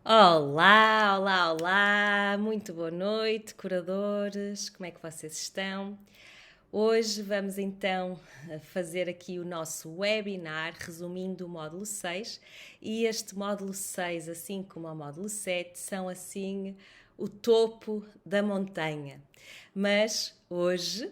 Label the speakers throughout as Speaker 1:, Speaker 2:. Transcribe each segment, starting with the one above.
Speaker 1: Olá, olá, olá, muito boa noite, curadores, como é que vocês estão? Hoje vamos então fazer aqui o nosso webinar resumindo o módulo 6 e este módulo 6, assim como o módulo 7, são assim o topo da montanha. Mas hoje,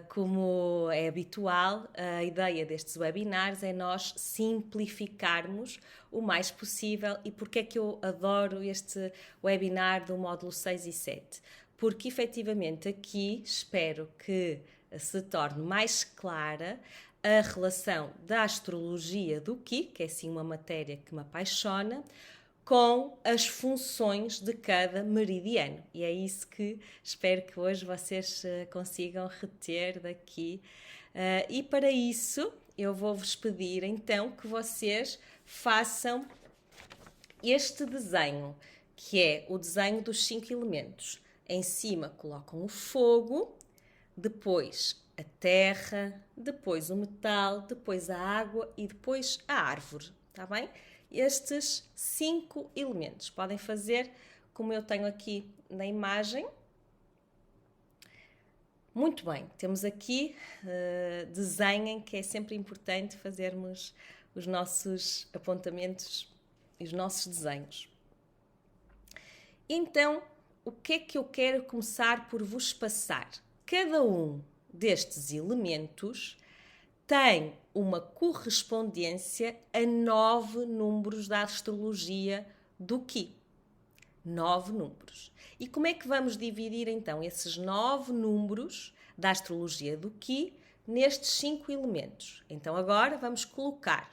Speaker 1: como é habitual, a ideia destes webinars é nós simplificarmos o mais possível. E porque é que eu adoro este webinar do módulo 6 e 7? Porque efetivamente aqui espero que se torne mais clara a relação da astrologia do Qi, que é sim uma matéria que me apaixona, com as funções de cada meridiano. E é isso que espero que hoje vocês consigam reter daqui. E para isso eu vou-vos pedir então que vocês façam este desenho, que é o desenho dos 5 elementos. Em cima colocam o fogo, depois a terra, depois o metal, depois a água e depois a árvore, está bem? Estes 5 elementos podem fazer como eu tenho aqui na imagem. Muito bem, temos aqui desenhem, que é sempre importante fazermos os nossos apontamentos e os nossos desenhos. Então, o que é que eu quero começar por vos passar? Cada um destes elementos tem uma correspondência a 9 números da astrologia do Qi. 9 números. E como é que vamos dividir então esses 9 números da astrologia do Qi nestes 5 elementos? Então agora vamos colocar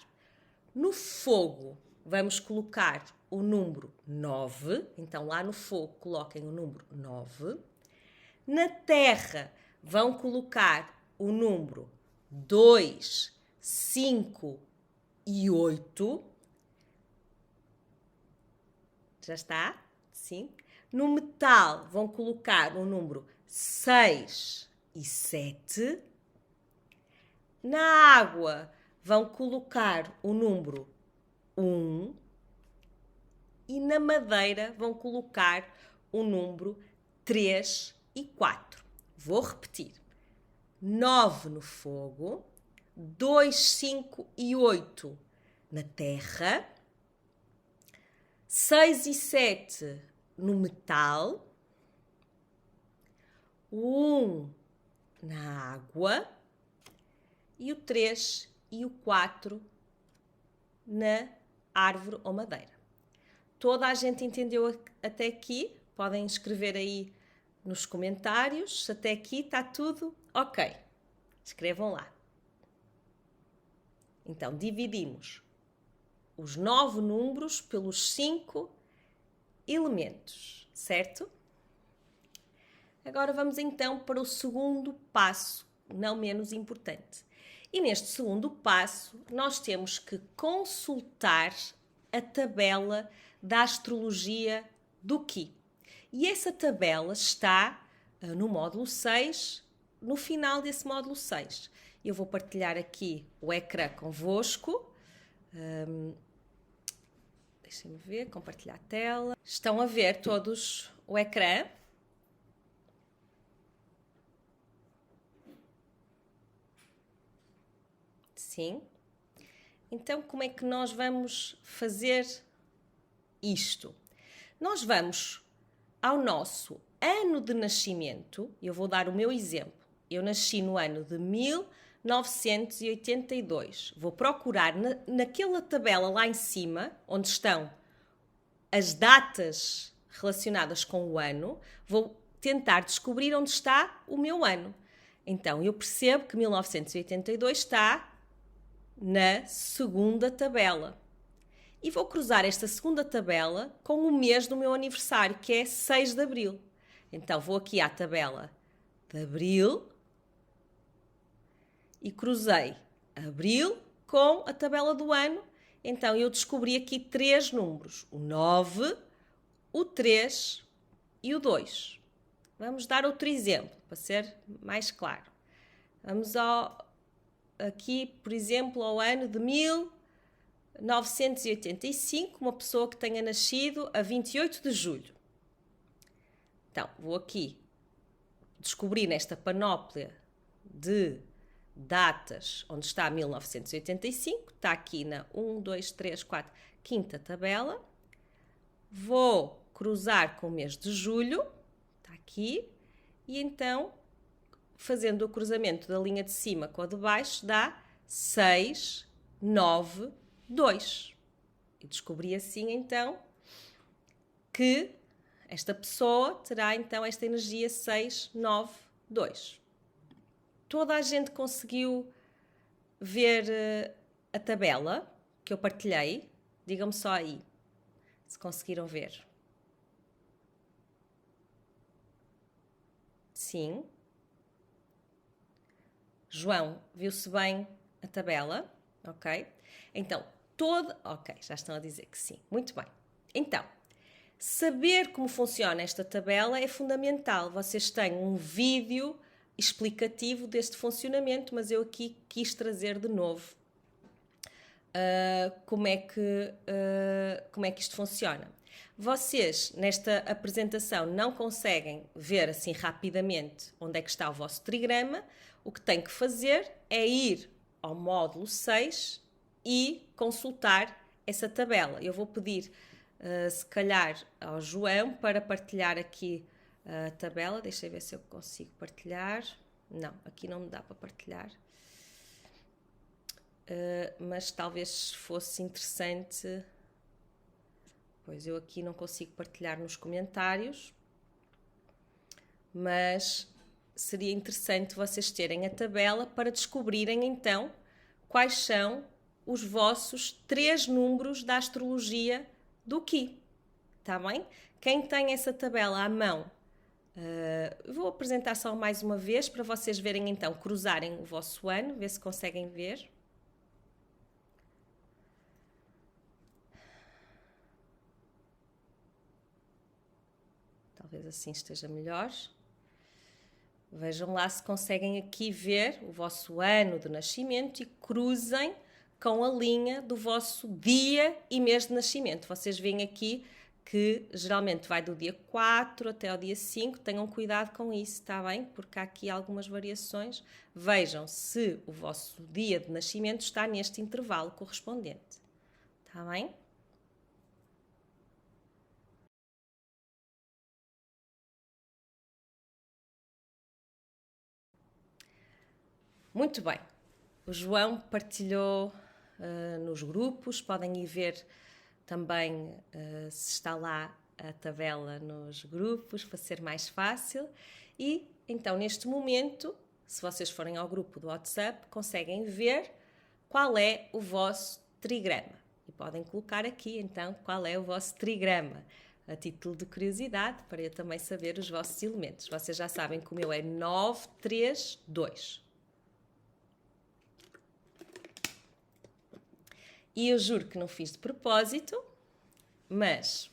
Speaker 1: no fogo, vamos colocar o número 9. Então lá no fogo coloquem o número 9. Na terra vão colocar o número 2, 5 e 8. Já está? Sim. No metal vão colocar o número 6 e 7. Na água vão colocar o número 1. E na madeira vão colocar o número 3 e 4. Vou repetir. 9 no fogo, 2, 5 e 8 na terra, 6 e 7 no metal, o 1 na água e o 3 e o 4 na árvore ou madeira. Toda a gente entendeu até aqui? Podem escrever aí nos comentários se até aqui está tudo ok. Escrevam lá. Então, dividimos os 9 números pelos 5 elementos, certo? Agora vamos então para o segundo passo, não menos importante. E neste segundo passo, nós temos que consultar a tabela da astrologia do Qi. E essa tabela está no módulo 6, no final desse módulo 6. Eu vou partilhar aqui o ecrã convosco. Deixem-me ver, compartilhar a tela. Estão a ver todos o ecrã? Sim. Então, como é que nós vamos fazer isto? Nós vamos ao nosso ano de nascimento. Eu vou dar o meu exemplo. Eu nasci no ano de 1982. Vou procurar naquela tabela lá em cima, onde estão as datas relacionadas com o ano, vou tentar descobrir onde está o meu ano. Então, eu percebo que 1982 está na segunda tabela. E vou cruzar esta segunda tabela com o mês do meu aniversário, que é 6 de abril. Então, vou aqui à tabela de abril e cruzei abril com a tabela do ano. Então, eu descobri aqui 3 números, o 9, o 3 e o 2. Vamos dar outro exemplo, para ser mais claro. Vamos aqui, por exemplo, ao ano de 1985, uma pessoa que tenha nascido a 28 de julho. Então, vou aqui descobrir nesta panóplia de datas onde está 1985, está aqui na 1, 2, 3, 4, quinta tabela. Vou cruzar com o mês de julho, está aqui, e então, fazendo o cruzamento da linha de cima com a de baixo, dá 6, 9, 2. E descobri assim, então, que esta pessoa terá, então, esta energia 6, 9, 2. Toda a gente conseguiu ver a tabela que eu partilhei? Digam-me só aí, se conseguiram ver. Sim. João, viu-se bem a tabela? Ok. Então, ok, já estão a dizer que sim. Muito bem. Então, saber como funciona esta tabela é fundamental. Vocês têm um vídeo explicativo deste funcionamento, mas eu aqui quis trazer de novo como é que isto funciona. Vocês, nesta apresentação, não conseguem ver assim rapidamente onde é que está o vosso trigrama. O que tem que fazer é ir ao módulo 6 e consultar essa tabela. Eu vou pedir, se calhar, ao João para partilhar aqui a tabela. Deixa eu ver se eu consigo partilhar. Não, aqui não me dá para partilhar. Mas talvez fosse interessante. Pois eu aqui não consigo partilhar nos comentários, mas seria interessante vocês terem a tabela para descobrirem então quais são os vossos 3 números da astrologia do Qi. Está bem? Quem tem essa tabela à mão, vou apresentar só mais uma vez para vocês verem então, cruzarem o vosso ano, ver se conseguem ver. Talvez assim esteja melhor. Vejam lá se conseguem aqui ver o vosso ano de nascimento e cruzem com a linha do vosso dia e mês de nascimento. Vocês veem aqui que geralmente vai do dia 4 até ao dia 5. Tenham cuidado com isso, está bem? Porque há aqui algumas variações. Vejam se o vosso dia de nascimento está neste intervalo correspondente. Está bem? Muito bem, o João partilhou nos grupos, podem ir ver também se está lá a tabela nos grupos para ser mais fácil. E então neste momento, se vocês forem ao grupo do WhatsApp, conseguem ver qual é o vosso trigrama. E podem colocar aqui então qual é o vosso trigrama, a título de curiosidade, para eu também saber os vossos elementos. Vocês já sabem que o meu é 932. E eu juro que não fiz de propósito, mas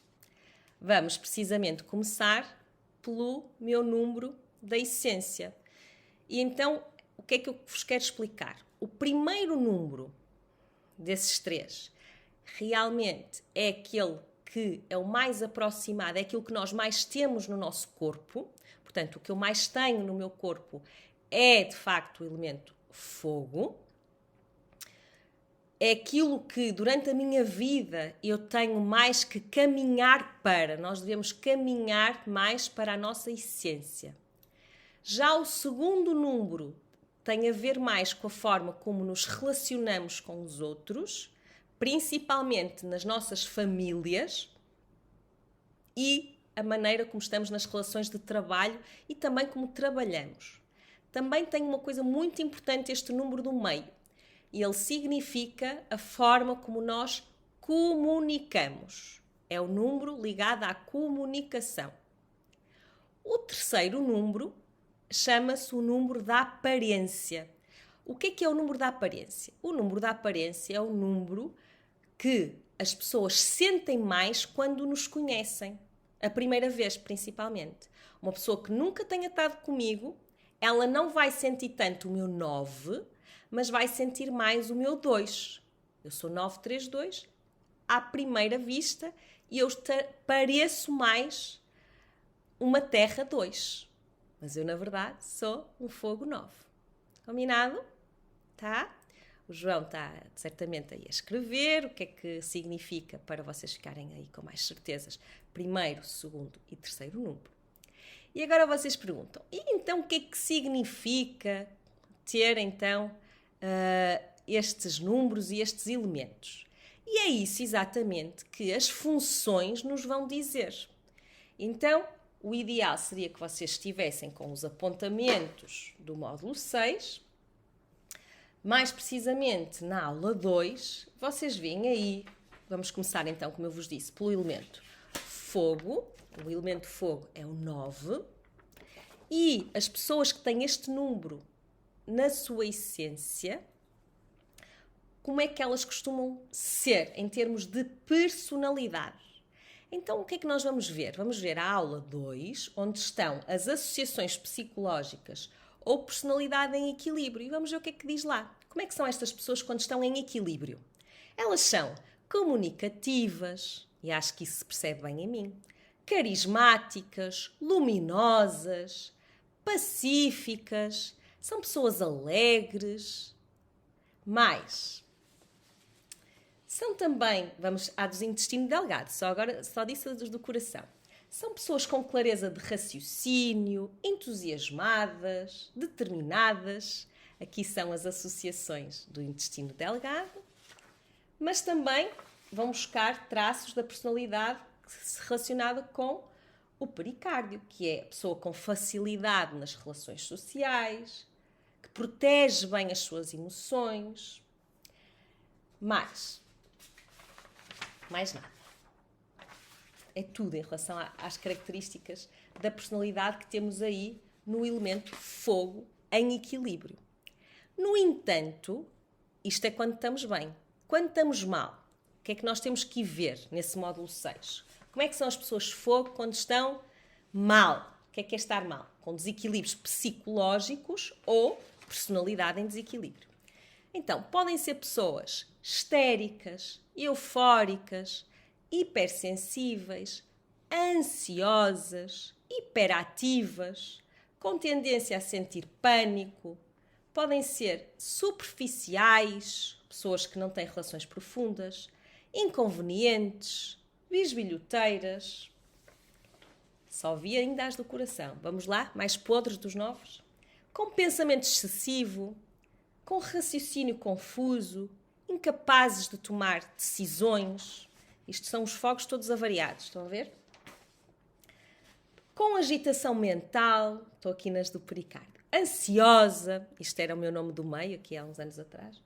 Speaker 1: vamos precisamente começar pelo meu número da essência. E então, o que é que eu vos quero explicar? O primeiro número desses 3 realmente é aquele que é o mais aproximado, é aquilo que nós mais temos no nosso corpo. Portanto, o que eu mais tenho no meu corpo é, de facto, o elemento fogo. É aquilo que durante a minha vida eu tenho mais que caminhar para. Nós devemos caminhar mais para a nossa essência. Já o segundo número tem a ver mais com a forma como nos relacionamos com os outros, principalmente nas nossas famílias, e a maneira como estamos nas relações de trabalho e também como trabalhamos. Também tem uma coisa muito importante, este número do meio. E ele significa a forma como nós comunicamos. É o número ligado à comunicação. O terceiro número chama-se o número da aparência. O que é o número da aparência? O número da aparência é o número que as pessoas sentem mais quando nos conhecem. A primeira vez, principalmente. Uma pessoa que nunca tenha estado comigo, ela não vai sentir tanto o meu 9, mas vai sentir mais o meu 2. Eu sou 932 à primeira vista e eu pareço mais uma terra 2. Mas eu, na verdade, sou um fogo 9. Combinado? Tá? O João está certamente aí a escrever o que é que significa para vocês ficarem aí com mais certezas. Primeiro, segundo e terceiro número. E agora vocês perguntam, e então o que é que significa ter então estes números e estes elementos? E é isso exatamente que as funções nos vão dizer. Então, o ideal seria que vocês estivessem com os apontamentos do módulo 6. Mais precisamente, na aula 2, vocês veem aí, vamos começar então, como eu vos disse, pelo elemento fogo. O elemento fogo é o 9. E as pessoas que têm este número na sua essência, como é que elas costumam ser em termos de personalidade? Então, o que é que nós vamos ver? Vamos ver a aula 2, onde estão as associações psicológicas ou personalidade em equilíbrio. E vamos ver o que é que diz lá. Como é que são estas pessoas quando estão em equilíbrio? Elas são comunicativas, e acho que isso se percebe bem em mim, carismáticas, luminosas, pacíficas, são pessoas alegres, mais. São também, vamos à dos intestino delgado, só disse as do coração. São pessoas com clareza de raciocínio, entusiasmadas, determinadas. Aqui são as associações do intestino delgado. Mas também vão buscar traços da personalidade relacionada com o pericárdio, que é a pessoa com facilidade nas relações sociais, que protege bem as suas emoções. Mais nada. É tudo em relação às características da personalidade que temos aí no elemento fogo em equilíbrio. No entanto, isto é quando estamos bem. Quando estamos mal, o que é que nós temos que ver nesse módulo 6? Como é que são as pessoas fogo quando estão mal? O que é estar mal? Com desequilíbrios psicológicos ou personalidade em desequilíbrio. Então, podem ser pessoas histéricas, eufóricas, hipersensíveis, ansiosas, hiperativas, com tendência a sentir pânico. Podem ser superficiais, pessoas que não têm relações profundas, inconvenientes, bisbilhoteiras. Só vi ainda as do coração. Vamos lá, mais podres dos 9. Com pensamento excessivo, com raciocínio confuso, incapazes de tomar decisões. Isto são os fogos todos avariados, estão a ver? Com agitação mental, estou aqui nas do pericárdio. Ansiosa, isto era o meu nome do meio, aqui há uns anos atrás.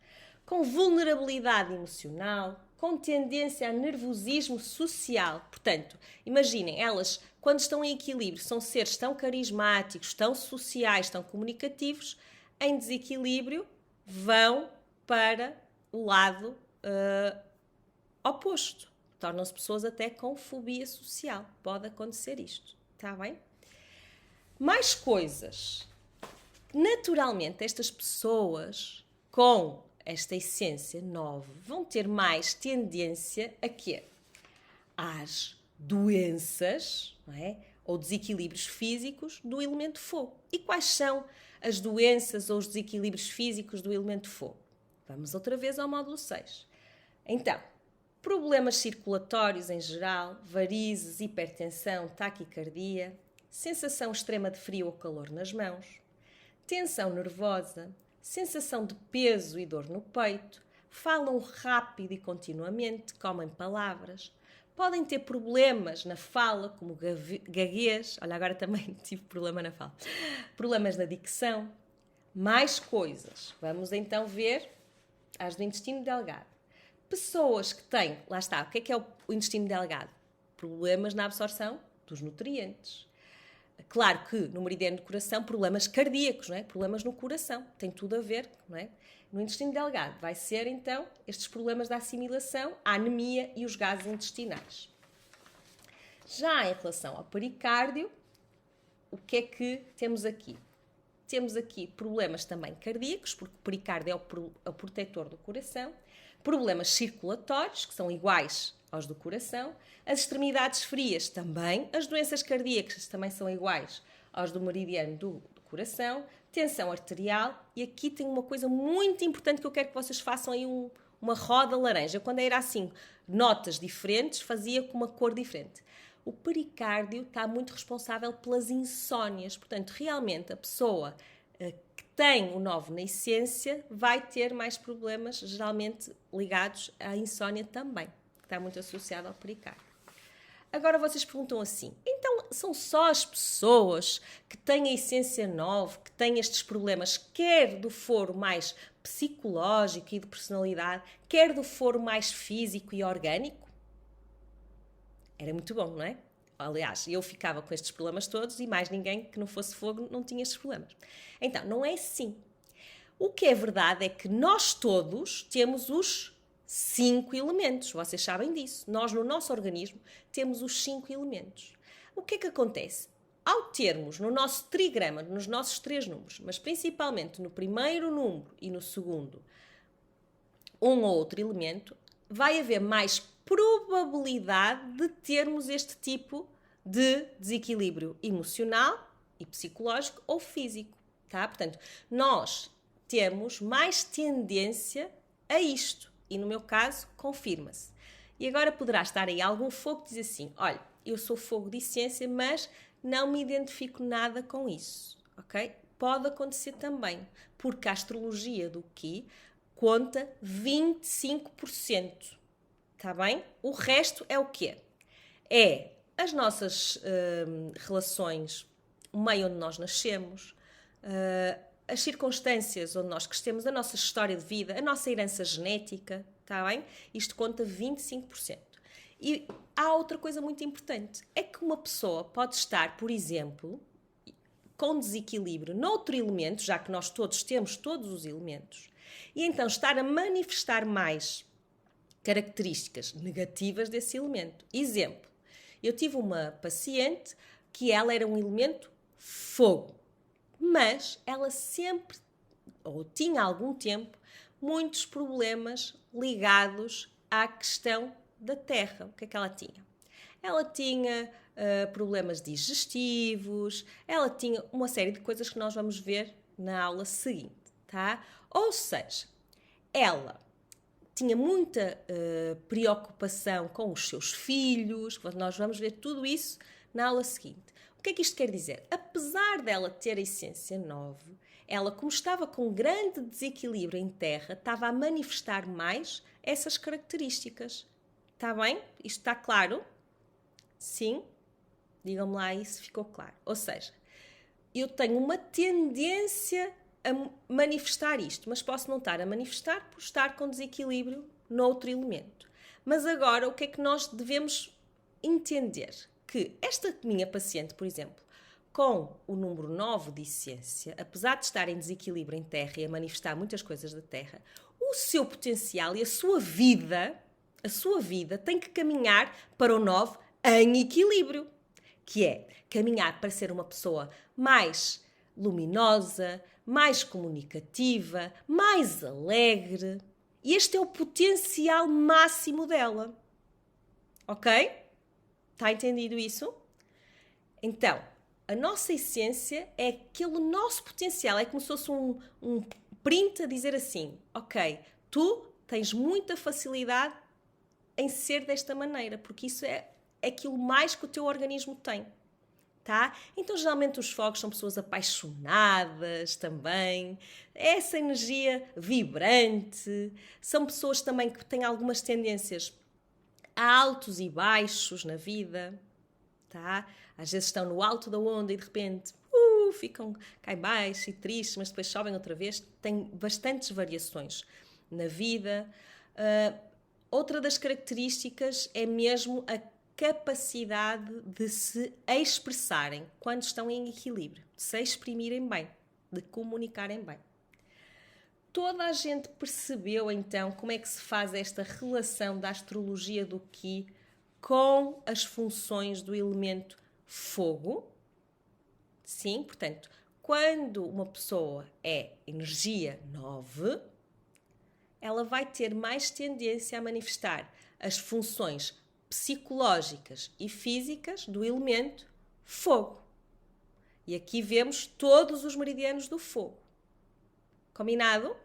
Speaker 1: Com vulnerabilidade emocional, com tendência a nervosismo social. Portanto, imaginem, elas, quando estão em equilíbrio, são seres tão carismáticos, tão sociais, tão comunicativos, em desequilíbrio, vão para o lado oposto. Tornam-se pessoas até com fobia social. Pode acontecer isto. Está bem? Mais coisas. Naturalmente, estas pessoas com esta essência 9 vão ter mais tendência a quê? Às doenças, não é? Ou desequilíbrios físicos do elemento fogo. E quais são as doenças ou os desequilíbrios físicos do elemento fogo? Vamos outra vez ao módulo 6. Então, problemas circulatórios em geral, varizes, hipertensão, taquicardia, sensação extrema de frio ou calor nas mãos, tensão nervosa, sensação de peso e dor no peito, falam rápido e continuamente, comem palavras, podem ter problemas na fala, como gaguez, olha, agora também tive problema na fala, problemas na dicção, mais coisas. Vamos então ver as do intestino delgado. Pessoas que têm, lá está, o que é o intestino delgado? Problemas na absorção dos nutrientes. Claro que no meridiano do coração, problemas cardíacos, não é? Problemas no coração, tem tudo a ver, não é? No intestino delgado vai ser, então, estes problemas da assimilação, a anemia e os gases intestinais. Já em relação ao pericárdio, o que é que temos aqui? Temos aqui problemas também cardíacos, porque o pericárdio é o protetor do coração, Problemas circulatórios, que são iguais aos do coração. As extremidades frias também. As doenças cardíacas também são iguais aos do meridiano do coração. Tensão arterial. E aqui tem uma coisa muito importante que eu quero que vocês façam aí uma roda laranja. Quando era assim, notas diferentes, fazia com uma cor diferente. O pericárdio está muito responsável pelas insónias. Portanto, realmente, a pessoa que tem o 9 na essência vai ter mais problemas, geralmente ligados à insónia também, que está muito associado ao pericárdio. Agora vocês perguntam assim, então são só as pessoas que têm a essência 9, que têm estes problemas, quer do foro mais psicológico e de personalidade, quer do foro mais físico e orgânico? Era muito bom, não é? Aliás, eu ficava com estes problemas todos e mais ninguém que não fosse fogo não tinha estes problemas. Então, não é assim. O que é verdade é que nós todos temos os 5 elementos. Vocês sabem disso. Nós, no nosso organismo, temos os 5 elementos. O que é que acontece? Ao termos no nosso trigrama, nos nossos 3 números, mas principalmente no primeiro número e no segundo, um ou outro elemento, vai haver mais probabilidade de termos este tipo de desequilíbrio emocional e psicológico ou físico, tá? Portanto, nós temos mais tendência a isto e no meu caso confirma-se. E agora poderá estar aí algum fogo que diz assim, olha, eu sou fogo de essência, mas não me identifico nada com isso, ok? Pode acontecer também, porque a astrologia do Qi conta 25%. Está bem? O resto é o quê? É as nossas relações, o meio onde nós nascemos, as circunstâncias onde nós crescemos, a nossa história de vida, a nossa herança genética, está bem? Isto conta 25%. E há outra coisa muito importante, é que uma pessoa pode estar, por exemplo, com desequilíbrio noutro elemento, já que nós todos temos todos os elementos, e então estar a manifestar mais características negativas desse elemento. Exemplo, eu tive uma paciente que ela era um elemento fogo, mas ela sempre, ou tinha há algum tempo, muitos problemas ligados à questão da terra. O que é que ela tinha? Ela tinha problemas digestivos, ela tinha uma série de coisas que nós vamos ver na aula seguinte, tá? Ou seja, ela tinha muita preocupação com os seus filhos, nós vamos ver tudo isso na aula seguinte. O que é que isto quer dizer? Apesar dela ter a essência 9, ela, como estava com grande desequilíbrio em terra, estava a manifestar mais essas características. Está bem? Isto está claro? Sim? Digam-me lá aí se ficou claro. Ou seja, eu tenho uma tendência a manifestar isto, mas posso não estar a manifestar por estar com desequilíbrio noutro elemento. Mas agora, o que é que nós devemos entender? Que esta minha paciente, por exemplo, com o número 9 de essência, apesar de estar em desequilíbrio em terra e a manifestar muitas coisas da terra, o seu potencial e a sua vida tem que caminhar para o 9 em equilíbrio, que é caminhar para ser uma pessoa mais luminosa, mais comunicativa, mais alegre. E este é o potencial máximo dela. Ok? Está entendido isso? Então, a nossa essência é aquele nosso potencial. É como se fosse um print a dizer assim, ok, tu tens muita facilidade em ser desta maneira, porque isso é aquilo mais que o teu organismo tem. Tá? Então, geralmente os fogos são pessoas apaixonadas também, essa energia vibrante, são pessoas também que têm algumas tendências a altos e baixos na vida, tá? Às vezes estão no alto da onda e de repente ficam cá em baixo e tristes, mas depois sobem outra vez, tem bastantes variações na vida. Outra das características é mesmo a capacidade de se expressarem quando estão em equilíbrio, de se exprimirem bem, de comunicarem bem. Toda a gente percebeu então como é que se faz esta relação da astrologia do Qi com as funções do elemento fogo? Sim, portanto, quando uma pessoa é energia 9, ela vai ter mais tendência a manifestar as funções psicológicas e físicas do elemento fogo. E aqui vemos todos os meridianos do fogo. Combinado?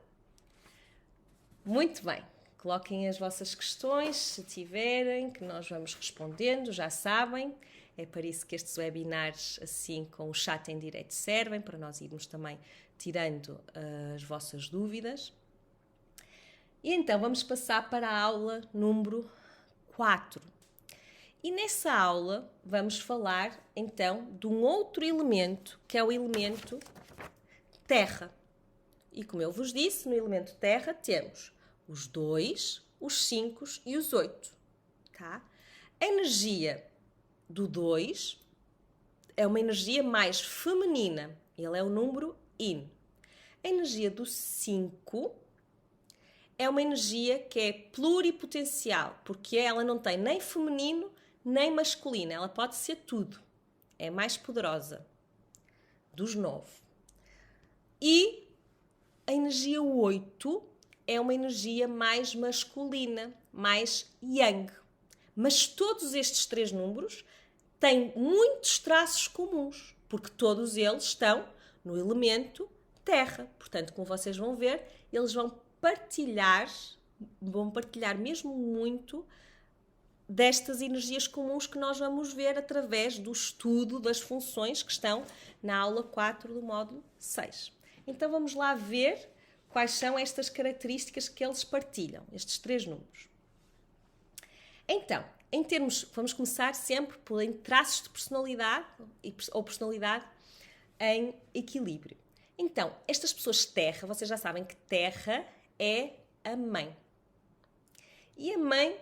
Speaker 1: Muito bem. Coloquem as vossas questões, se tiverem, que nós vamos respondendo, já sabem. É para isso que estes webinars, assim, com o chat em direto, servem, para nós irmos também tirando as vossas dúvidas. E então vamos passar para a aula número 4. E nessa aula vamos falar, então, de um outro elemento, que é o elemento terra. E como eu vos disse, no elemento terra temos os 2, os 5 e os 8. Tá? A energia do 2 é uma energia mais feminina. Ele é o número Yin. A energia do 5 é uma energia que é pluripotencial, porque ela não tem nem feminino nem masculino. Ela pode ser tudo. É mais poderosa dos 9. E a energia 8 é uma energia mais masculina, mais yang. Mas todos estes 3 números têm muitos traços comuns, porque todos eles estão no elemento terra. Portanto, como vocês vão ver, eles vão partilhar mesmo muito destas energias comuns que nós vamos ver através do estudo das funções que estão na aula 4 do módulo 6. Então vamos lá ver quais são estas características que eles partilham, estes 3 números. Então, vamos começar sempre por traços de personalidade ou personalidade em equilíbrio. Então, estas pessoas terra, vocês já sabem que terra é a mãe. E a mãe,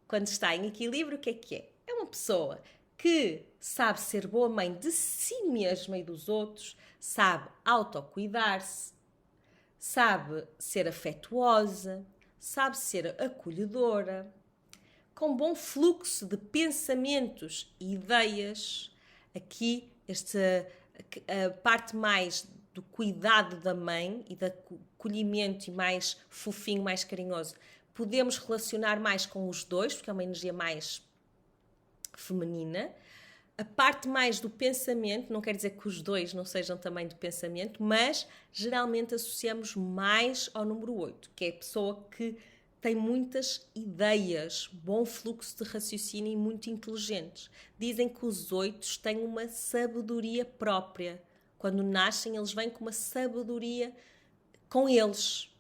Speaker 1: quando está em equilíbrio, o que é? É uma pessoa que sabe ser boa mãe de si mesma e dos outros, sabe autocuidar-se, sabe ser afetuosa, sabe ser acolhedora, com bom fluxo de pensamentos e ideias. Aqui, a parte mais do cuidado da mãe e do acolhimento e mais fofinho, mais carinhoso, podemos relacionar mais com os 2, porque é uma energia mais feminina. A parte mais do pensamento, não quer dizer que os 2 não sejam também do pensamento, mas geralmente associamos mais ao número 8, que é a pessoa que tem muitas ideias, bom fluxo de raciocínio e muito inteligentes. Dizem que os 8 têm uma sabedoria própria. Quando nascem, eles vêm com uma sabedoria com eles.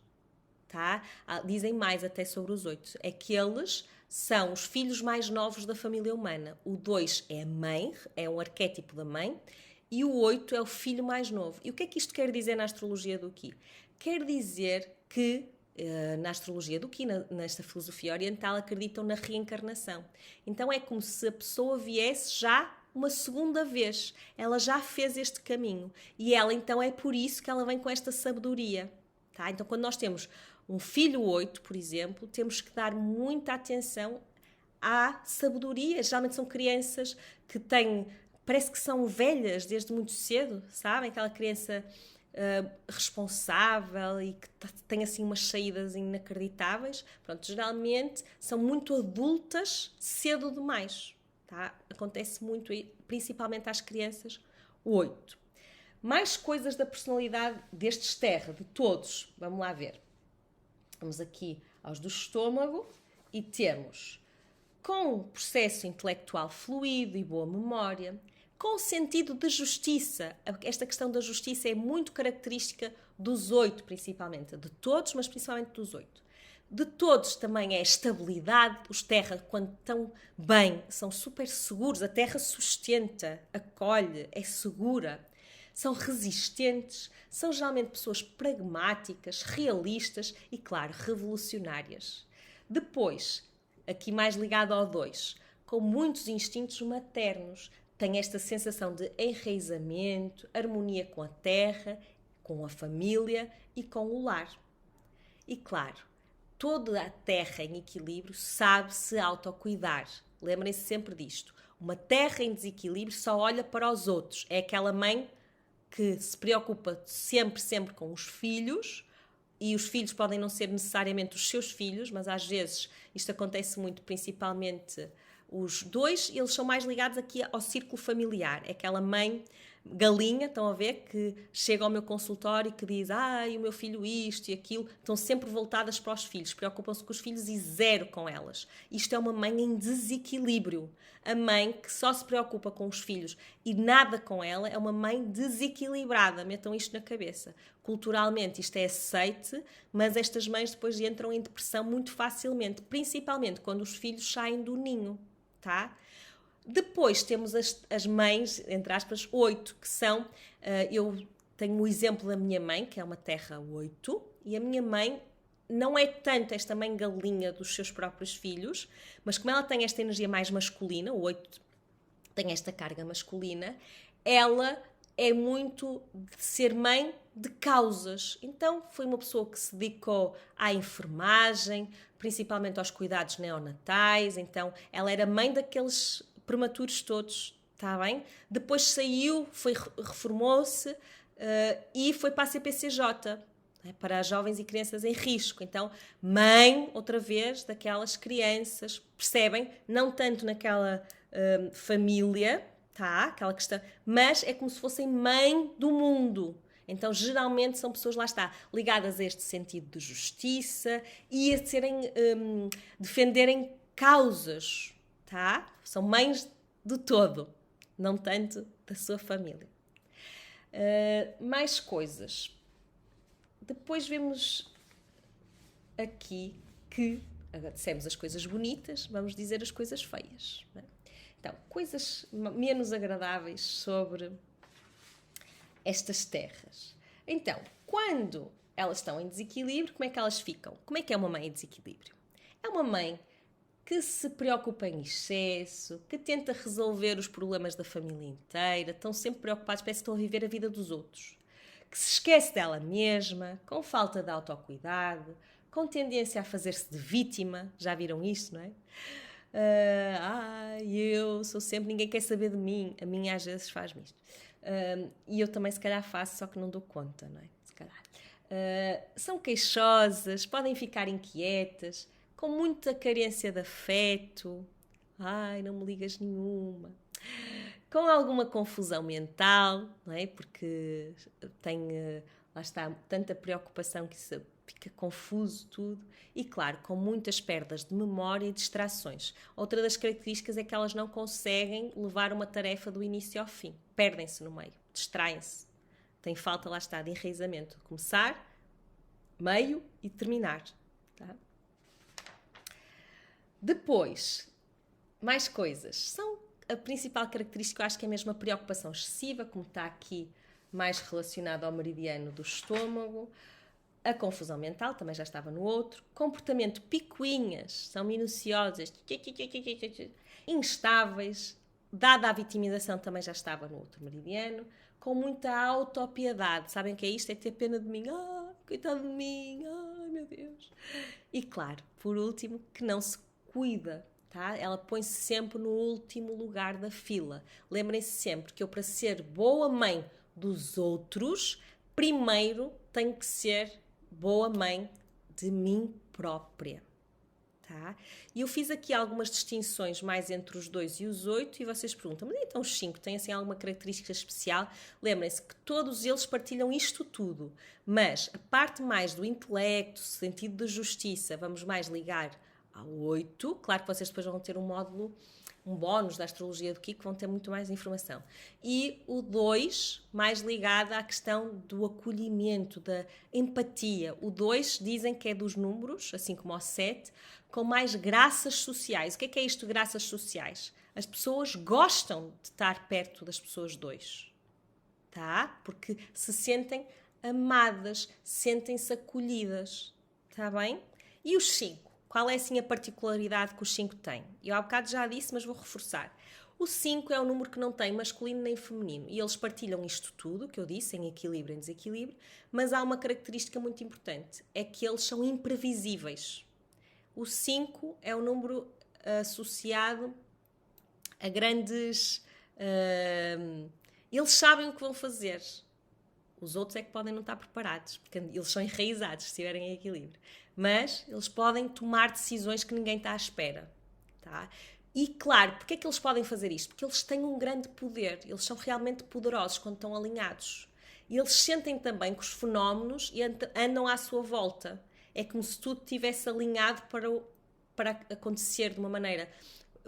Speaker 1: Tá? Dizem mais até sobre os 8. É que eles são os filhos mais novos da família humana. O 2 é a mãe, é um arquétipo da mãe, e o 8 é o filho mais novo. E o que é que isto quer dizer na astrologia do Qi? Quer dizer que na astrologia do Qi, nesta filosofia oriental, acreditam na reencarnação. Então é como se a pessoa viesse já uma segunda vez. Ela já fez este caminho. E ela, então, é por isso que ela vem com esta sabedoria. Tá? Então, quando nós temos um filho 8, por exemplo, temos que dar muita atenção à sabedoria. Geralmente são crianças que têm, parece que são velhas desde muito cedo, sabem? Aquela criança responsável e que tem assim umas saídas inacreditáveis. Pronto, geralmente são muito adultas cedo demais. Tá? Acontece muito, principalmente às crianças 8. Mais coisas da personalidade destes terra, de todos. Vamos lá ver. Vamos aqui aos do estômago e temos com processo intelectual fluido e boa memória, com sentido de justiça. Esta questão da justiça é muito característica dos 8, principalmente. De todos, mas principalmente dos 8. De todos também é estabilidade. Os terra, quando estão bem, são super seguros. A terra sustenta, acolhe, é segura. São resistentes, são geralmente pessoas pragmáticas, realistas e, claro, revolucionárias. Depois, aqui mais ligado ao 2, com muitos instintos maternos, tem esta sensação de enraizamento, harmonia com a terra, com a família e com o lar. E, claro, toda a terra em equilíbrio sabe se autocuidar. Lembrem-se sempre disto. Uma terra em desequilíbrio só olha para os outros. É aquela mãe que se preocupa sempre com os filhos, e os filhos podem não ser necessariamente os seus filhos, mas às vezes isto acontece muito, principalmente os dois, eles são mais ligados aqui ao círculo familiar. É aquela mãe galinha, estão a ver, que chega ao meu consultório e que diz: ai, o meu filho isto e aquilo. Estão sempre voltadas para os filhos, preocupam-se com os filhos e zero com elas. Isto é uma mãe em desequilíbrio. A mãe que só se preocupa com os filhos e nada com ela é uma mãe desequilibrada. Metam isto na cabeça. Culturalmente isto é aceite, mas estas mães depois entram em depressão muito facilmente, principalmente quando os filhos saem do ninho, tá? Depois temos as mães, entre aspas, 8, que são... eu tenho o exemplo da minha mãe, que é uma terra 8, e a minha mãe não é tanto esta mãe galinha dos seus próprios filhos, mas como ela tem esta energia mais masculina, o 8 tem esta carga masculina, ela é muito de ser mãe de causas. Então foi uma pessoa que se dedicou à enfermagem, principalmente aos cuidados neonatais, então ela era mãe daqueles prematuros todos, está bem? Depois saiu, reformou-se e foi para a CPCJ, né, para jovens e crianças em risco. Então, mãe, outra vez, daquelas crianças, percebem? Não tanto naquela família, tá? Aquela questão, mas é como se fossem mãe do mundo. Então, geralmente são pessoas, lá está, ligadas a este sentido de justiça e a defenderem causas, tá? São mães do todo, não tanto da sua família. Mais coisas. Depois vemos aqui que agora dissemos as coisas bonitas, vamos dizer as coisas feias, né? Então, coisas menos agradáveis sobre estas terras. Então, quando elas estão em desequilíbrio, como é que elas ficam? Como é que é uma mãe em desequilíbrio? É uma mãe que se preocupa em excesso, que tenta resolver os problemas da família inteira, estão sempre preocupados, parece que estão a viver a vida dos outros, que se esquece dela mesma, com falta de autocuidado, com tendência a fazer-se de vítima, já viram isto, não é? Eu sou sempre, ninguém quer saber de mim, a minha às vezes faz-me isto. E eu também se calhar faço, só que não dou conta, não é? Se calhar. São queixosas, podem ficar inquietas, com muita carência de afeto. Ai, não me ligas nenhuma. Com alguma confusão mental, não é? Porque tem, lá está, tanta preocupação que isso fica confuso tudo. E, claro, com muitas perdas de memória e distrações. Outra das características é que elas não conseguem levar uma tarefa do início ao fim. Perdem-se no meio, distraem-se. Tem falta, lá está, de enraizamento. Começar, meio e terminar. Tá? Depois, mais coisas. São a principal característica, eu acho que é mesmo a preocupação excessiva, como está aqui mais relacionado ao meridiano do estômago. A confusão mental, também já estava no outro. Comportamento picuinhas, são minuciosas, instáveis. Dada a vitimização, também já estava no outro meridiano. Com muita autopiedade. Sabem o que é isto? É ter pena de mim. Coitado de mim. Ai, meu Deus. E claro, por último, que não se cuida. Tá? Ela põe-se sempre no último lugar da fila. Lembrem-se sempre que eu, para ser boa mãe dos outros, primeiro tenho que ser boa mãe de mim própria. Tá? E eu fiz aqui algumas distinções mais entre os 2 e os 8 e vocês perguntam, mas então os 5 têm assim alguma característica especial? Lembrem-se que todos eles partilham isto tudo, mas a parte mais do intelecto, sentido de justiça, vamos mais ligar ao 8, claro que vocês depois vão ter um módulo, um bónus da astrologia do Kiko, vão ter muito mais informação. E o 2, mais ligado à questão do acolhimento, da empatia. O 2 dizem que é dos números, assim como o 7, com mais graças sociais. O que é isto, graças sociais? As pessoas gostam de estar perto das pessoas 2, tá? Porque se sentem amadas, sentem-se acolhidas, tá bem? E os 5? Qual é, assim, a particularidade que os 5 têm? Eu há bocado já disse, mas vou reforçar. O 5 é o número que não tem masculino nem feminino. E eles partilham isto tudo, que eu disse, em equilíbrio e em desequilíbrio, mas há uma característica muito importante. É que eles são imprevisíveis. O 5 é o número associado a grandes... eles sabem o que vão fazer. Os outros é que podem não estar preparados, porque eles são enraizados se estiverem em equilíbrio. Mas eles podem tomar decisões que ninguém está à espera. Tá? E claro, porque é que eles podem fazer isto? Porque eles têm um grande poder, eles são realmente poderosos quando estão alinhados. E eles sentem também que os fenómenos andam à sua volta. É como se tudo estivesse alinhado para acontecer de uma maneira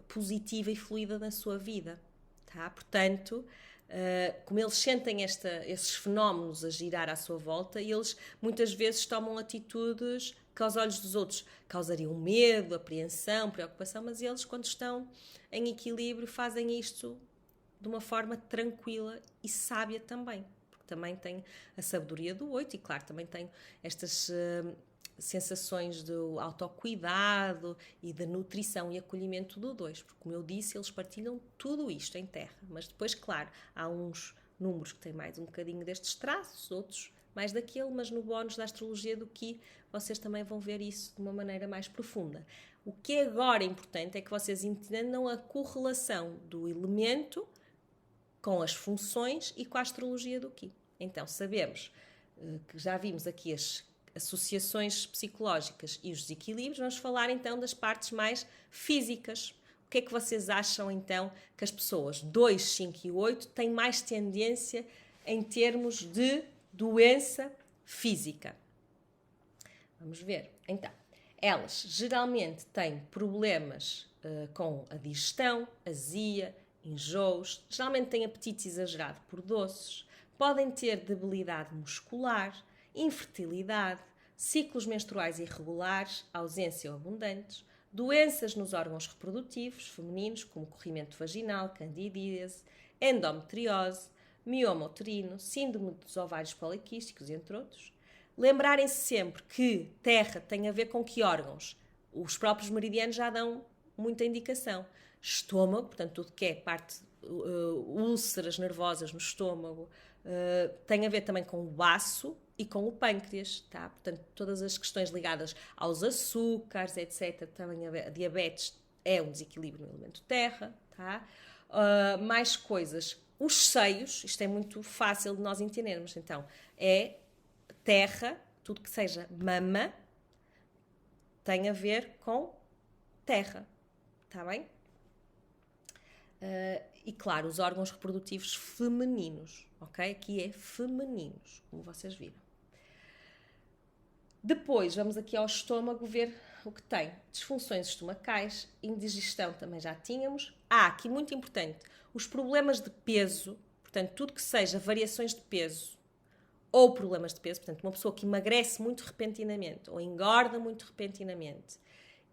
Speaker 1: positiva e fluida na sua vida. Tá? Portanto, como eles sentem esses fenómenos a girar à sua volta, eles muitas vezes tomam atitudes que aos olhos dos outros causariam medo, apreensão, preocupação, mas eles, quando estão em equilíbrio, fazem isto de uma forma tranquila e sábia também. Porque também tem a sabedoria do 8 e, claro, também tem estas sensações de autocuidado e de nutrição e acolhimento do 2, porque, como eu disse, eles partilham tudo isto em terra, mas depois, claro, há uns números que têm mais um bocadinho destes traços, outros mais daquele, mas no bónus da astrologia do Ki vocês também vão ver isso de uma maneira mais profunda. O que é agora importante é que vocês entendam a correlação do elemento com as funções e com a astrologia do Ki. Então, sabemos que já vimos aqui as associações psicológicas e os desequilíbrios, vamos falar então das partes mais físicas. O que é que vocês acham então que as pessoas 2, 5 e 8 têm mais tendência em termos de doença física? Vamos ver. Então, elas geralmente têm problemas com a digestão, azia, enjoos, geralmente têm apetite exagerado por doces, podem ter debilidade muscular, infertilidade, ciclos menstruais irregulares, ausência ou abundantes, doenças nos órgãos reprodutivos femininos, como corrimento vaginal, candidíase, endometriose, mioma uterino, síndrome dos ovários poliquísticos, entre outros. Lembrarem-se sempre que terra tem a ver com que órgãos? Os próprios meridianos já dão muita indicação. Estômago, portanto, tudo que é parte, úlceras nervosas no estômago, tem a ver também com o baço e com o pâncreas, tá? Portanto, todas as questões ligadas aos açúcares, etc., também a diabetes é um desequilíbrio no elemento terra, tá? Mais coisas. Os seios, isto é muito fácil de nós entendermos, então, é terra, tudo que seja mama, tem a ver com terra, tá bem? E claro, os órgãos reprodutivos femininos, ok? Aqui é femininos, como vocês viram. Depois, vamos aqui ao estômago ver o que tem. Disfunções estomacais, indigestão também já tínhamos. Aqui muito importante, os problemas de peso, portanto, tudo que seja variações de peso ou problemas de peso, portanto, uma pessoa que emagrece muito repentinamente ou engorda muito repentinamente,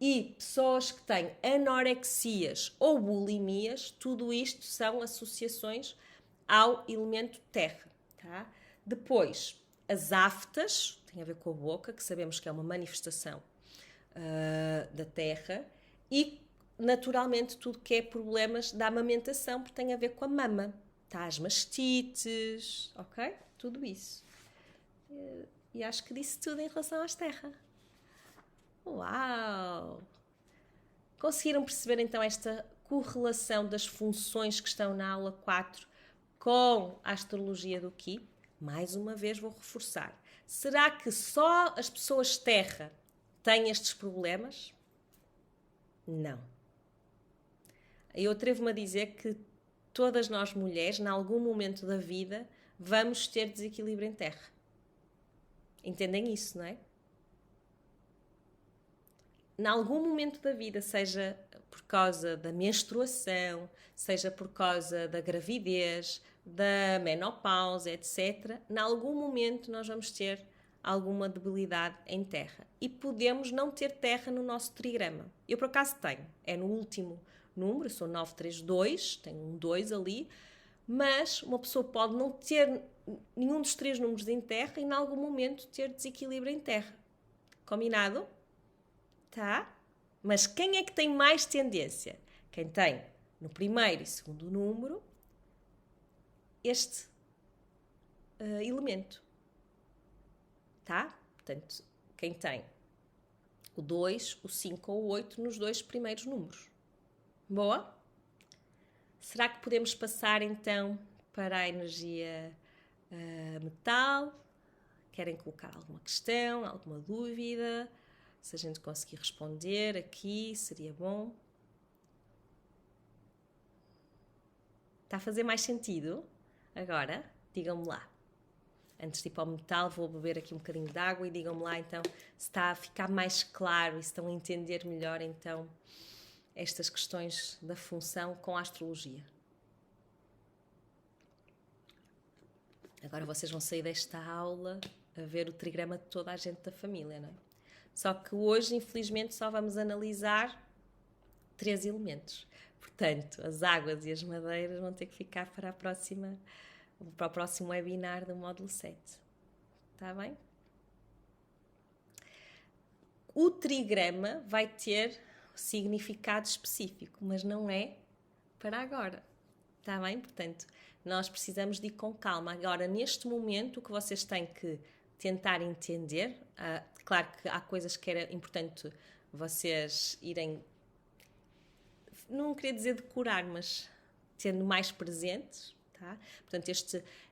Speaker 1: e pessoas que têm anorexias ou bulimias, tudo isto são associações ao elemento terra. Tá? Depois, as aftas, tem a ver com a boca, que sabemos que é uma manifestação da terra, e naturalmente tudo que é problemas da amamentação, porque tem a ver com a mama. Tá? As mastites, ok? Tudo isso. E acho que disse tudo em relação às terra. Uau! Conseguiram perceber então esta correlação das funções que estão na aula 4 com a astrologia do Ki? Mais uma vez vou reforçar. Será que só as pessoas terra têm estes problemas? Não. Eu atrevo-me a dizer que todas nós mulheres, em algum momento da vida, vamos ter desequilíbrio em terra. Entendem isso, não é? Em algum momento da vida, seja por causa da menstruação, seja por causa da gravidez, da menopausa, etc., em algum momento nós vamos ter alguma debilidade em terra. E podemos não ter terra no nosso trigrama. Eu, por acaso, tenho. É no último número, eu sou 932, tenho um 2 ali, mas uma pessoa pode não ter nenhum dos 3 números em terra e, em algum momento, ter desequilíbrio em terra. Combinado? Tá? Mas quem é que tem mais tendência? Quem tem no primeiro e segundo número este elemento. Tá? Portanto, quem tem o 2, o 5 ou o 8 nos 2 primeiros números. Boa? Será que podemos passar então para a energia metal. Querem colocar alguma questão, alguma dúvida? Se a gente conseguir responder aqui, seria bom. Está a fazer mais sentido? Agora, digam-me lá. Antes de ir para o metal, vou beber aqui um bocadinho de água e digam-me lá, então, se está a ficar mais claro e se estão a entender melhor, então, estas questões da função com a astrologia. Agora vocês vão sair desta aula a ver o trigrama de toda a gente da família, não é? Só que hoje, infelizmente, só vamos analisar 3 elementos. Portanto, as águas e as madeiras vão ter que ficar para o próximo webinar do módulo 7. Está bem? O trigrama vai ter significado específico, mas não é para agora. Está bem? Portanto, nós precisamos de ir com calma. Agora, neste momento, o que vocês têm que tentar entender, claro que há coisas que era importante vocês irem, não queria dizer decorar, mas sendo mais presentes, tá? Portanto,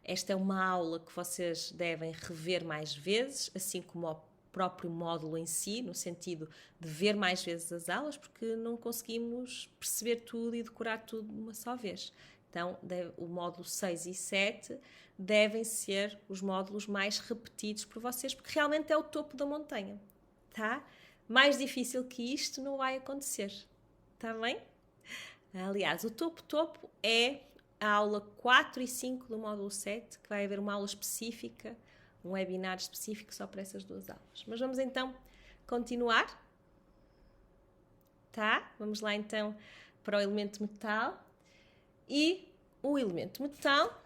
Speaker 1: esta é uma aula que vocês devem rever mais vezes, assim como o próprio módulo em si, no sentido de ver mais vezes as aulas, porque não conseguimos perceber tudo e decorar tudo de uma só vez. Então, o módulo 6 e 7 devem ser os módulos mais repetidos por vocês, porque realmente é o topo da montanha, tá? Mais difícil que isto não vai acontecer, tá bem? Aliás, o topo é a aula 4 e 5 do módulo 7, que vai haver uma aula específica, um webinar específico só para essas 2 aulas. Mas vamos então continuar, tá? Vamos lá então para o elemento metal. E o elemento metal,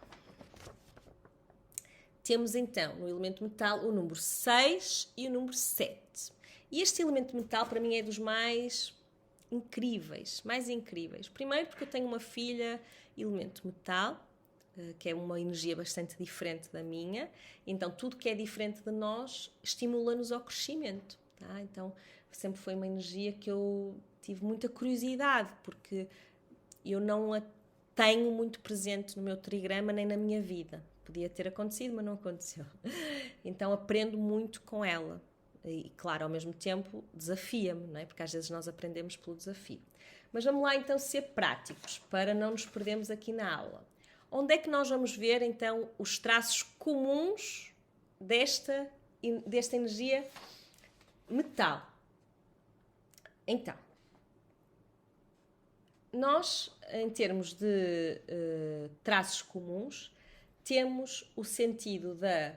Speaker 1: temos então no elemento metal o número 6 e o número 7. E este elemento metal para mim é dos mais incríveis. Primeiro porque eu tenho uma filha elemento metal, que é uma energia bastante diferente da minha, então tudo que é diferente de nós estimula-nos ao crescimento, tá? Então sempre foi uma energia que eu tive muita curiosidade, porque eu não a tenho muito presente no meu trigrama nem na minha vida. Podia ter acontecido, mas não aconteceu. Então aprendo muito com ela. E, claro, ao mesmo tempo desafia-me, não é? Porque às vezes nós aprendemos pelo desafio. Mas vamos lá então ser práticos, para não nos perdermos aqui na aula. Onde é que nós vamos ver então os traços comuns desta energia metal? Então, nós, em termos de traços comuns, temos o sentido da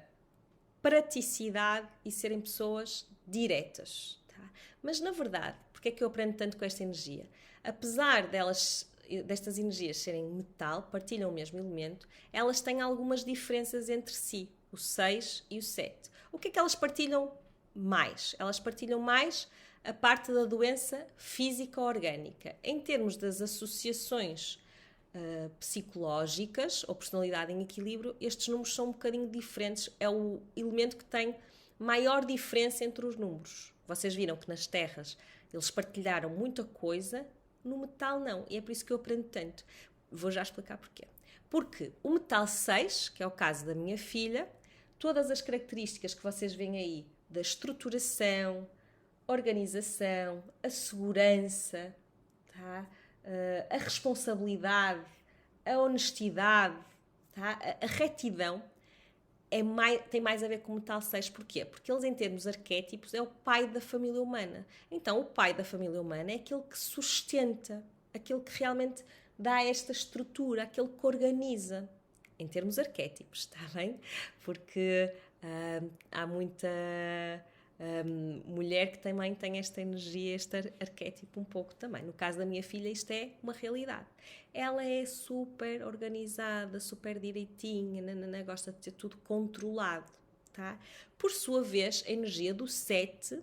Speaker 1: praticidade e serem pessoas diretas. Tá? Mas, na verdade, porque é que eu aprendo tanto com esta energia? Apesar destas energias serem metal, partilham o mesmo elemento, elas têm algumas diferenças entre si, o 6 e o 7. O que é que elas partilham mais? Elas partilham mais a parte da doença física orgânica. Em termos das associações psicológicas ou personalidade em equilíbrio, estes números são um bocadinho diferentes. É o elemento que tem maior diferença entre os números. Vocês viram que nas terras eles partilharam muita coisa, no metal não. E é por isso que eu aprendo tanto. Vou já explicar porquê. Porque o metal 6, que é o caso da minha filha, todas as características que vocês veem aí, da estruturação, organização, a segurança, tá? A responsabilidade, a honestidade, tá? A retidão, tem mais a ver com o metal 6. Porquê? Porque eles, em termos arquétipos, é o pai da família humana. Então, o pai da família humana é aquele que sustenta, aquele que realmente dá esta estrutura, aquele que organiza, em termos arquétipos, está bem? Porque há muita mulher que também tem esta energia, este arquétipo um pouco também. No caso da minha filha, isto é uma realidade. Ela é super organizada, super direitinha, gosta de ter tudo controlado, tá? Por sua vez, a energia do 7,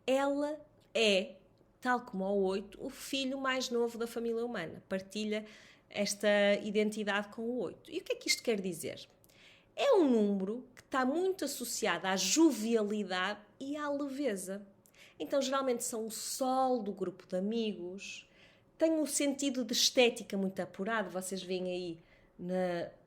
Speaker 1: ela é, tal como o 8, o filho mais novo da família humana. Partilha esta identidade com o 8. E o que é que isto quer dizer? É um número que está muito associado à jovialidade e à leveza. Então, geralmente são o sol do grupo de amigos, tem um sentido de estética muito apurado. Vocês veem aí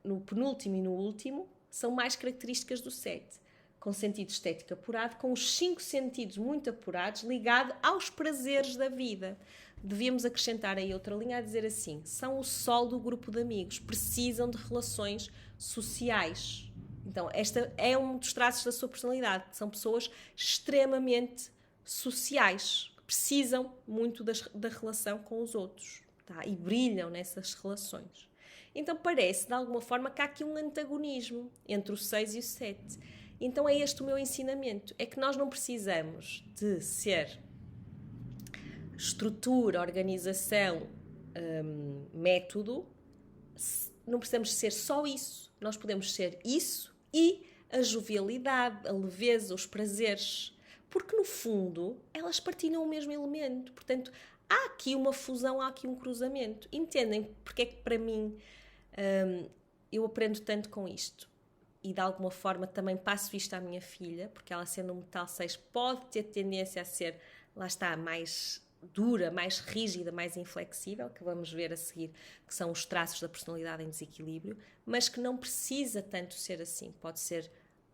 Speaker 1: no penúltimo e no último, são mais características do 7, com sentido estético apurado, com os 5 sentidos muito apurados, ligado aos prazeres da vida. Devíamos acrescentar aí outra linha a dizer assim: são o sol do grupo de amigos, precisam de relações sociais. Então, esta é um dos traços da sua personalidade. São pessoas extremamente sociais, que precisam muito da relação com os outros, tá? E brilham nessas relações. Então, parece, de alguma forma, que há aqui um antagonismo entre o 6 e o 7. Então, é este o meu ensinamento. É que nós não precisamos de ser estrutura, organização, método. Não precisamos ser só isso. Nós podemos ser isso e a jovialidade, a leveza, os prazeres. Porque, no fundo, elas partilham o mesmo elemento. Portanto, há aqui uma fusão, há aqui um cruzamento. Entendem porque é que, para mim, eu aprendo tanto com isto? E, de alguma forma, também passo isto à minha filha, porque ela, sendo um metal 6, pode ter tendência a ser, lá está, mais dura, mais rígida, mais inflexível, que vamos ver a seguir, que são os traços da personalidade em desequilíbrio, mas que não precisa tanto ser assim. Pode ser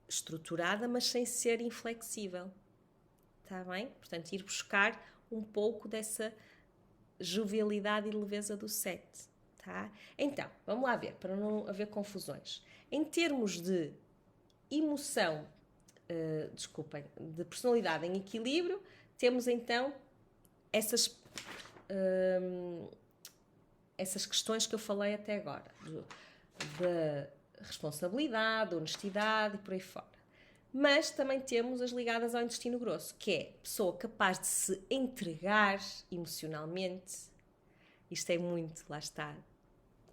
Speaker 1: estruturada, mas sem ser inflexível. Está bem? Portanto, ir buscar um pouco dessa jovialidade e leveza do 7. Tá? Então, vamos lá ver, para não haver confusões. Em termos de emoção, de personalidade em equilíbrio, temos então essas questões que eu falei até agora, da responsabilidade, honestidade e por aí fora. Mas também temos as ligadas ao intestino grosso, que é pessoa capaz de se entregar emocionalmente. Isto é muito, lá está,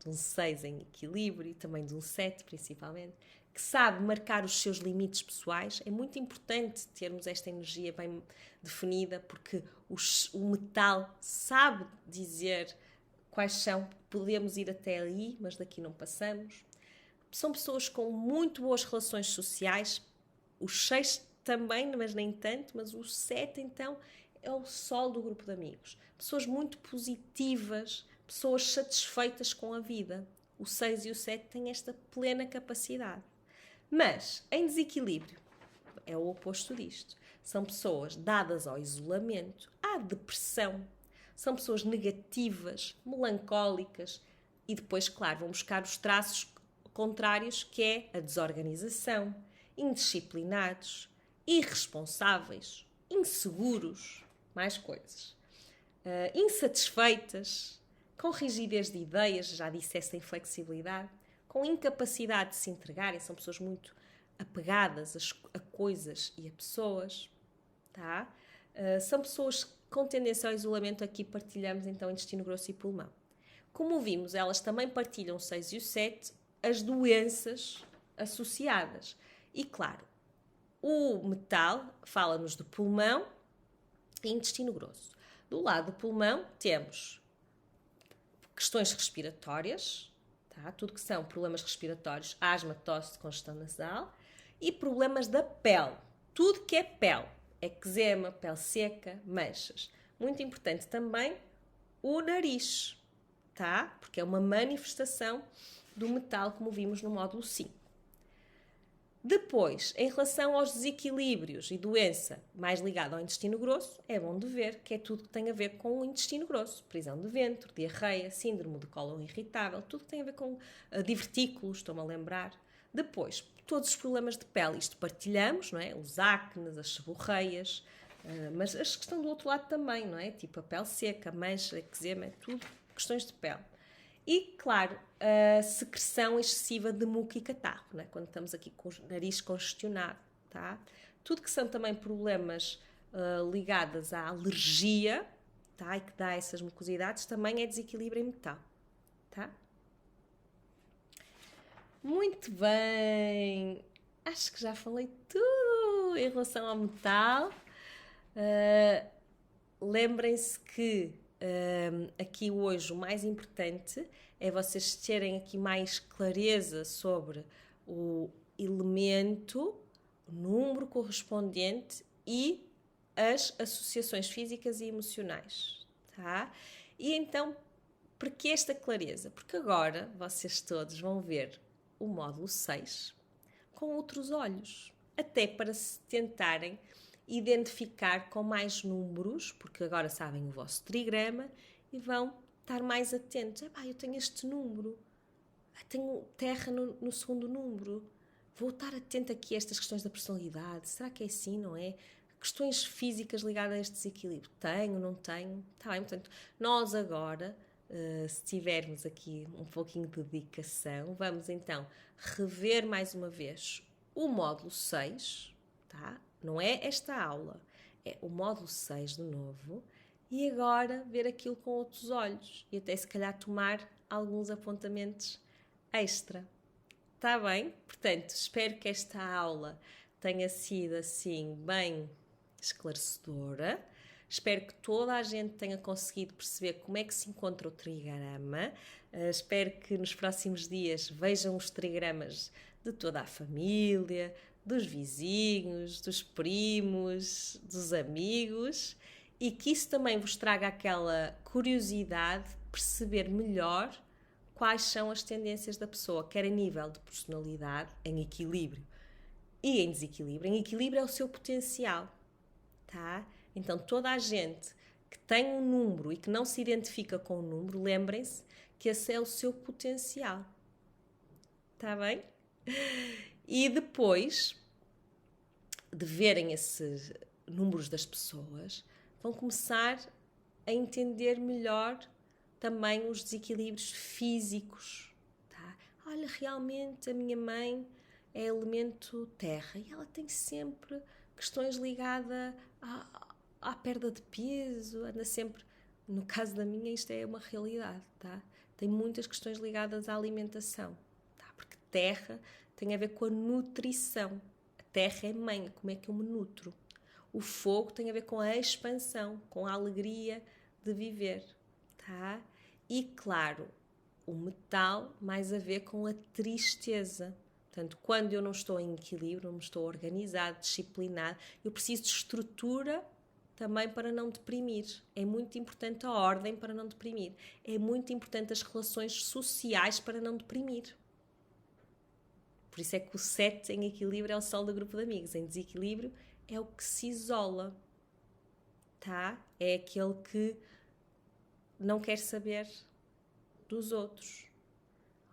Speaker 1: de um 6 em equilíbrio e também de um 7 principalmente, que sabe marcar os seus limites pessoais. É muito importante termos esta energia bem definida, porque o metal sabe dizer quais são, podemos ir até ali, mas daqui não passamos. São pessoas com muito boas relações sociais, os 6 também, mas nem tanto, mas o 7 então é o sol do grupo de amigos. Pessoas muito positivas, pessoas satisfeitas com a vida. O 6 e o 7 têm esta plena capacidade. Mas, em desequilíbrio, é o oposto disto. São pessoas dadas ao isolamento, à depressão. São pessoas negativas, melancólicas e depois, claro, vão buscar os traços contrários, que é a desorganização, indisciplinados, irresponsáveis, inseguros, mais coisas, insatisfeitas, com rigidez de ideias, já disse essa inflexibilidade, com incapacidade de se entregarem, são pessoas muito apegadas a coisas e a pessoas, tá? São pessoas com tendência ao isolamento. Aqui partilhamos então intestino grosso e pulmão. Como vimos, elas também partilham o 6 e o 7, as doenças associadas. E claro, o metal fala-nos do pulmão e intestino grosso. Do lado do pulmão temos questões respiratórias, tá? Tudo que são problemas respiratórios, asma, tosse, congestão nasal, e problemas da pele, tudo que é pele, eczema, pele seca, manchas. Muito importante também o nariz, tá? Porque é uma manifestação do metal, como vimos no módulo 5. Depois, em relação aos desequilíbrios e doença mais ligada ao intestino grosso, é bom de ver que é tudo que tem a ver com o intestino grosso. Prisão de ventre, diarreia, síndrome de cólon irritável, tudo que tem a ver com divertículos, estou-me a lembrar. Depois, todos os problemas de pele, isto partilhamos, não é? Os acnes, as seborreias, mas as que estão do outro lado também, não é? Tipo a pele seca, mancha, eczema, é tudo questões de pele. E, claro, a secreção excessiva de muco e catarro, né? Quando estamos aqui com o nariz congestionado, tá? Tudo que são também problemas ligados à alergia, tá? E que dá essas mucosidades, também é desequilíbrio em metal, tá? Muito bem! Acho que já falei tudo em relação ao metal. Lembrem-se que aqui hoje o mais importante é vocês terem aqui mais clareza sobre o elemento, o número correspondente e as associações físicas e emocionais, tá? E então, por que esta clareza? Porque agora vocês todos vão ver o módulo 6, com outros olhos, até para se tentarem identificar com mais números, porque agora sabem o vosso trigrama e vão estar mais atentos. Eu tenho este número, tenho terra no segundo número, vou estar atento aqui a estas questões da personalidade, será que é assim, não é? Questões físicas ligadas a este desequilíbrio, tenho, não tenho? Está bem, portanto, nós agora, se tivermos aqui um pouquinho de dedicação, vamos então rever mais uma vez o módulo 6, tá? Não é esta aula, é o módulo 6 de novo, e agora ver aquilo com outros olhos e até se calhar tomar alguns apontamentos extra. Está bem? Portanto, espero que esta aula tenha sido assim bem esclarecedora. Espero que toda a gente tenha conseguido perceber como é que se encontra o trigrama. Espero que nos próximos dias vejam os trigramas de toda a família, dos vizinhos, dos primos, dos amigos, e que isso também vos traga aquela curiosidade de perceber melhor quais são as tendências da pessoa, quer a nível de personalidade, em equilíbrio e em desequilíbrio. Em equilíbrio é o seu potencial, tá? Então, toda a gente que tem um número e que não se identifica com o número, lembrem-se que esse é o seu potencial. Está bem? E depois de verem esses números das pessoas, vão começar a entender melhor também os desequilíbrios físicos. Tá? Olha, realmente a minha mãe é elemento terra e ela tem sempre questões ligadas à perda de peso, anda sempre, no caso da minha isto é uma realidade, tá? Tem muitas questões ligadas à alimentação, tá? Porque terra tem a ver com a nutrição, a terra é mãe, como é que eu me nutro? O fogo tem a ver com a expansão, com a alegria de viver, tá? E claro, o metal mais a ver com a tristeza. Portanto, quando eu não estou em equilíbrio, não estou organizado, disciplinado, eu preciso de estrutura também para não deprimir. É muito importante a ordem para não deprimir. É muito importante as relações sociais para não deprimir. Por isso é que o 7 em equilíbrio é o sol do grupo de amigos. Em desequilíbrio é o que se isola, tá? É aquele que não quer saber dos outros,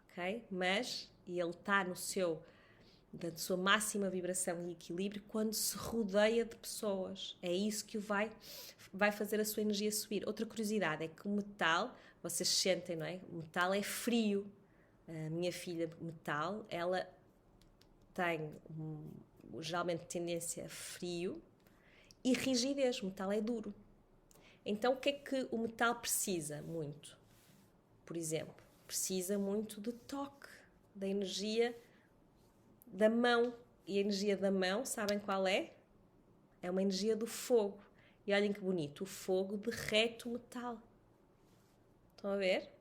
Speaker 1: ok? Mas ele está na sua máxima vibração e equilíbrio quando se rodeia de pessoas. É isso que vai fazer a sua energia subir. Outra curiosidade é que o metal, vocês sentem, não é? O metal é frio. A minha filha metal, ela tem geralmente tendência a frio e rigidez. O metal é duro. Então, o que é que o metal precisa muito? Por exemplo, precisa muito de toque, da energia da mão. E a energia da mão, sabem qual é? É uma energia do fogo. E olhem que bonito, o fogo derrete o metal. Estão a ver?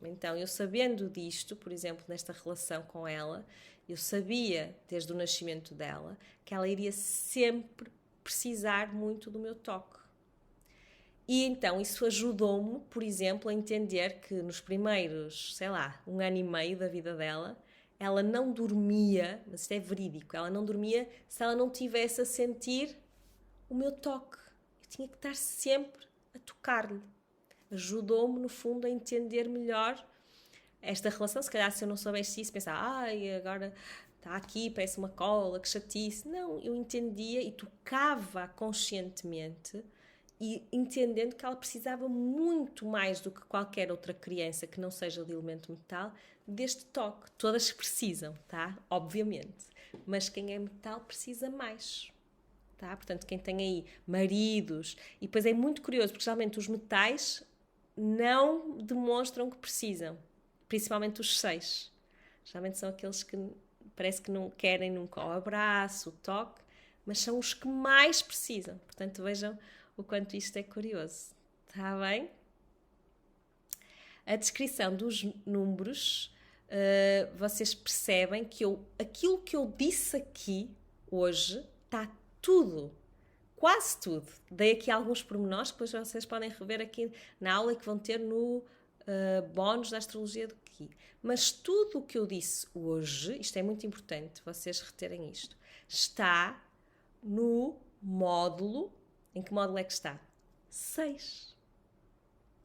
Speaker 1: Então, eu sabendo disto, por exemplo, nesta relação com ela, eu sabia, desde o nascimento dela, que ela iria sempre precisar muito do meu toque. E então isso ajudou-me, por exemplo, a entender que nos primeiros, 1 ano e meio da vida dela, ela não dormia, mas isto é verídico, ela não dormia se ela não tivesse a sentir o meu toque. Eu tinha que estar sempre a tocar-lhe. Ajudou-me, no fundo, a entender melhor esta relação. Se calhar, se eu não soubesse isso, pensava, agora está aqui, parece uma cola, que chatice. Não, eu entendia e tocava conscientemente e entendendo que ela precisava muito mais do que qualquer outra criança que não seja de elemento metal, deste toque. Todas precisam, tá? Obviamente. Mas quem é metal precisa mais. Tá? Portanto, quem tem aí maridos... E depois é muito curioso, porque geralmente os metais não demonstram que precisam. Principalmente os 6. Geralmente são aqueles que parece que não querem nunca o abraço, o toque, mas são os que mais precisam. Portanto, vejam o quanto isto é curioso. Está bem? A descrição dos números, vocês percebem que aquilo que eu disse aqui hoje está tudo, quase tudo. Dei aqui alguns pormenores que depois vocês podem rever aqui na aula que vão ter no bónus da astrologia do Ki. Mas tudo o que eu disse hoje, isto é muito importante, vocês reterem isto, está no módulo. Em que módulo é que está? 6.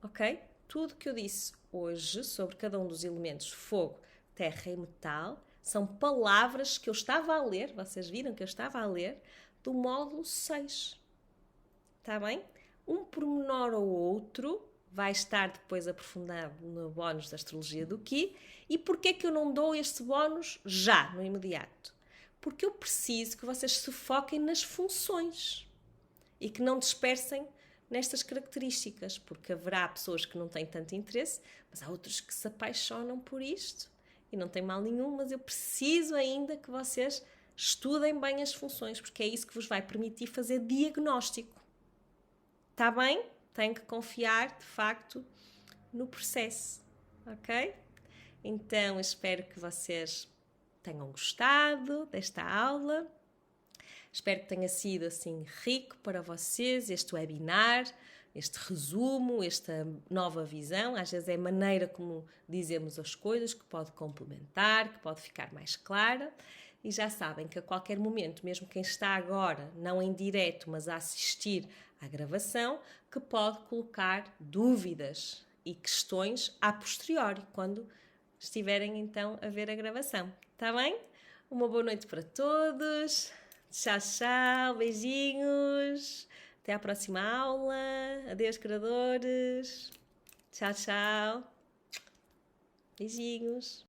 Speaker 1: Ok? Tudo o que eu disse hoje sobre cada um dos elementos fogo, terra e metal são palavras que eu estava a ler, vocês viram que eu estava a ler, do módulo 6. Está bem? Um pormenor ou outro vai estar depois aprofundado no bónus da astrologia do Ki. E porquê é que eu não dou este bónus já, no imediato? Porque eu preciso que vocês se foquem nas funções e que não dispersem nestas características, porque haverá pessoas que não têm tanto interesse, mas há outros que se apaixonam por isto e não tem mal nenhum, mas eu preciso ainda que vocês estudem bem as funções, porque é isso que vos vai permitir fazer diagnóstico. Está bem? Tem que confiar, de facto, no processo, ok? Então, espero que vocês tenham gostado desta aula. Espero que tenha sido assim rico para vocês este webinar, este resumo, esta nova visão. Às vezes é a maneira como dizemos as coisas que pode complementar, que pode ficar mais clara. E já sabem que a qualquer momento, mesmo quem está agora, não em direto, mas a assistir à gravação, que pode colocar dúvidas e questões a posteriori, quando estiverem então a ver a gravação. Está bem? Uma boa noite para todos. Tchau, tchau. Beijinhos. Até à próxima aula. Adeus, criadores. Tchau, tchau. Beijinhos.